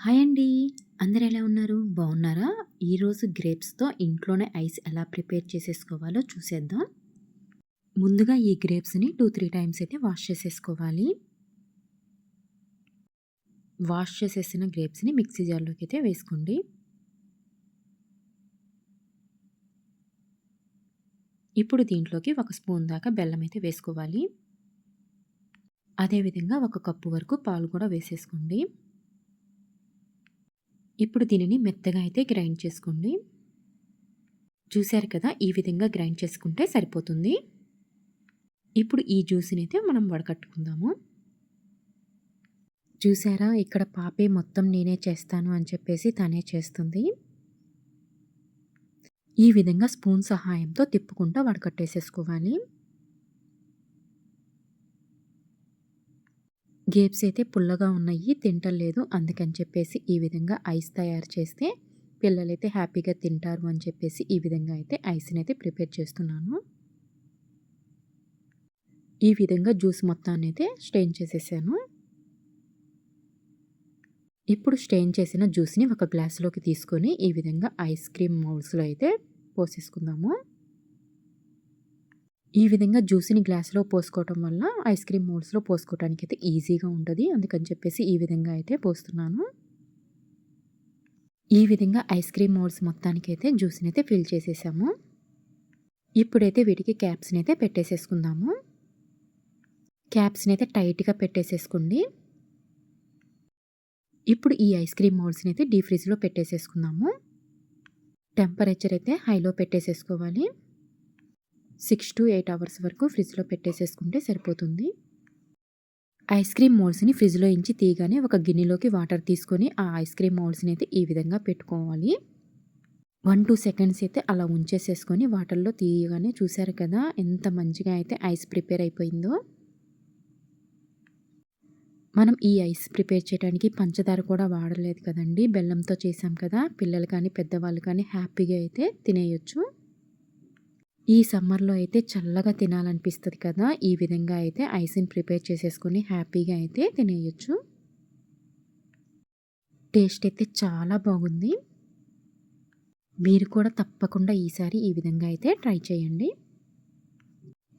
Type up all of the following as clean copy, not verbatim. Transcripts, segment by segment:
Hi అండి. అందరూ ఎలా ఉన్నారు? బాగున్నారా? ఈరోజు గ్రేప్స్‌తో ఇంట్లోనే ఐస్ ఎలా ప్రిపేర్ చేసేసుకోవాలో చూసేద్దాం. ముందుగా ఈ గ్రేప్స్‌ని 2, 3 టైమ్స్ అయితే వాష్ చేసేసుకోవాలి. వాష్ చేసేసిన గ్రేప్స్‌ని మిక్సీ జార్‌లోకి అయితే వేసుకోండి. ఇప్పుడు దీంట్లోకి 1 స్పూన్ దాకా బెల్లం అయితే వేసుకోవాలి. అదేవిధంగా 1 కప్పు వరకు పాలు కూడా వేసేసుకోండి. ఇప్పుడు దీనిని మెత్తగా అయితే గ్రైండ్ చేసుకోండి. చూసారు కదా! ఈ విధంగా గ్రైండ్ చేసుకుంటే సరిపోతుంది. ఇప్పుడు ఈ జ్యూస్‌నైతే మనం వడకట్టుకుందాము. చూసారా, ఇక్కడ పాపే మొత్తం నేనే చేస్తాను అని చెప్పేసి తనే చేస్తుంది. ఈ విధంగా స్పూన్ సహాయంతో తిప్పుకుంటూ వడకట్టేసేసుకోవాలి. గ్రేప్స్ అయితే పుల్లగా ఉన్నాయి, తింటలేదు. అందుకని చెప్పేసి ఈ విధంగా ఐస్ తయారు చేస్తే పిల్లలైతే హ్యాపీగా తింటారు అని చెప్పేసి ఈ విధంగా అయితే ఐస్‌నైతే ప్రిపేర్ చేస్తున్నాను. ఈ విధంగా జ్యూస్ మొత్తాన్నయితే స్ట్రెయిన్ చేసేసాను. ఇప్పుడు స్ట్రెయిన్ చేసిన జ్యూస్‌ని ఒక గ్లాస్‌లోకి తీసుకొని ఈ విధంగా ఐస్ క్రీమ్ మౌల్డ్స్‌లో అయితే పోసేసుకుందాము. ఈ విధంగా జ్యూస్‌ని గ్లాస్‌లో పోసుకోవటం వల్ల ఐస్ క్రీమ్ మౌల్డ్స్‌లో పోసుకోవటానికైతే ఈజీగా ఉంటది. అందుకని చెప్పేసి ఈ విధంగా అయితే పోస్తున్నాను. ఈ విధంగా ఐస్ క్రీమ్ మౌల్డ్స్ మొత్తానికైతే జ్యూస్‌నైతే ఫిల్ చేసేసాము. ఇప్పుడైతే వీటికి క్యాప్స్‌నైతే పెట్టేసేసుకుందాము. క్యాప్స్‌నైతే టైట్‌గా పెట్టేసేసుకోండి. ఇప్పుడు ఈ ఐస్ క్రీమ్ మౌల్డ్స్‌నైతే డీప్ ఫ్రిడ్జ్‌లో పెట్టేసేసుకుందాము. టెంపరేచర్ అయితే హైలో పెట్టేసేసుకోవాలి. 6-8 అవర్స్ వరకు ఫ్రిడ్జ్‌లో పెట్టేసేసుకుంటే సరిపోతుంది. ఐస్ క్రీమ్ మౌల్డ్స్‌ని ఫ్రిడ్జ్‌లో నుంచి తీయగానే ఒక గిన్నెలోకి వాటర్ తీసుకొని ఆ ఐస్ క్రీమ్ మౌల్డ్స్‌ని అయితే ఈ విధంగా పెట్టుకోవాలి. 1-2 సెకండ్స్ అయితే అలా ఉంచేసేసుకొని వాటర్‌లో తీయగానే చూసారు కదా! ఎంత మంచిగా అయితే ఐస్ ప్రిపేర్ అయిపోయిందో. మనం ఈ ఐస్ ప్రిపేర్ చేయడానికి పంచదార కూడా వాడలేదు కదండీ! బెల్లంతో చేసాం కదా! పిల్లలు కానీ, పెద్దవాళ్ళు కానీ హ్యాపీగా అయితే తినేయొచ్చు. ఈ సమ్మర్‌లో అయితే చల్లగా తినాలనిపిస్తది కదా! ఈ విధంగా అయితే ఐస్‌ని ప్రిపేర్ చేసేసుకొని హ్యాపీగా అయితే తినేయొచ్చు. టేస్ట్ అయితే చాలా బాగుంది. మీరు కూడా తప్పకుండా ఈసారి ఈ విధంగా అయితే ట్రై చేయండి.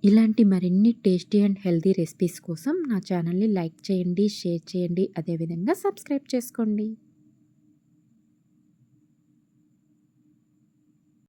ఇలాంటి మరిన్ని టేస్టీ అండ్ హెల్తీ రెసిపీస్ కోసం నా ఛానల్‌ని లైక్ చేయండి, షేర్ చేయండి, అదేవిధంగా సబ్స్క్రైబ్ చేసుకోండి.